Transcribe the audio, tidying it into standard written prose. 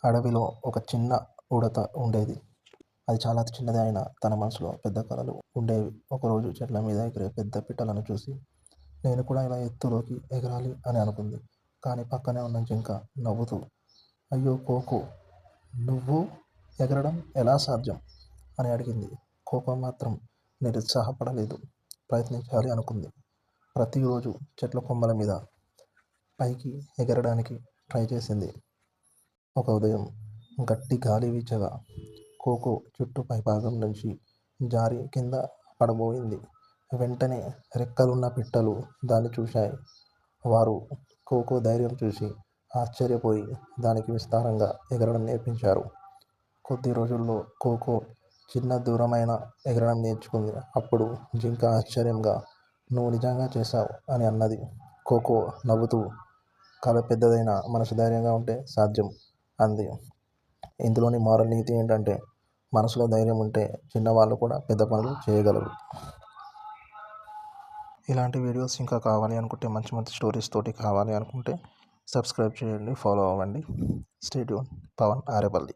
అడవిలో ఒక చిన్న ఉడత ఉండేది. అది చాలా చిన్నదే అయినా తన మనసులో పెద్ద కలలు ఉండేవి. ఒకరోజు చెట్ల మీద ఎగిరే పెద్ద పిట్టలను చూసి నేను కూడా ఇలా ఎత్తులోకి ఎగరాలి అని అనుకుంది. కానీ పక్కనే ఉన్న జింక నవ్వుతూ, అయ్యో కోకో, నువ్వు ఎగరడం ఎలా సాధ్యం అని అడిగింది. కోకో మాత్రం నిరుత్సాహపడలేదు. ప్రయత్నించాలి అనుకుంది. ప్రతిరోజు చెట్ల కొమ్మల మీద పైకి ఎగరడానికి ట్రై చేసింది. ఒక ఉదయం గట్టి గాలి వీచగా కోకో చుట్టూ పైభాగం నుంచి జారి కింద పడబోయింది. వెంటనే రెక్కలున్న పిట్టలు దాన్ని చూశాయి. వారు కోకో ధైర్యం చూసి ఆశ్చర్యపోయి దానికి విస్తారంగా ఎగరడం నేర్పించారు. కొద్ది రోజుల్లో కోకో చిన్న దూరమైన ఎగరడం నేర్చుకుంది. అప్పుడు జింక ఆశ్చర్యంగా, నువ్వు నిజంగా చేశావు అని అన్నది. కోకో నవ్వుతూ, కల పెద్దదైనా మనసు ధైర్యంగా ఉంటే సాధ్యం అంది. ఇందులోని మారల్ నీతి ఏంటంటే, మనసులో ధైర్యం ఉంటే చిన్నవాళ్ళు కూడా పెద్ద పనులు చేయగలరు. ఇలాంటి వీడియోస్ ఇంకా కావాలి అనుకుంటే, మంచి మంచి స్టోరీస్ తోటి కావాలి అనుకుంటే సబ్స్క్రైబ్ చేయండి, ఫాలో అవ్వండి. Stay tune. పవన్ ఆరేపల్లి.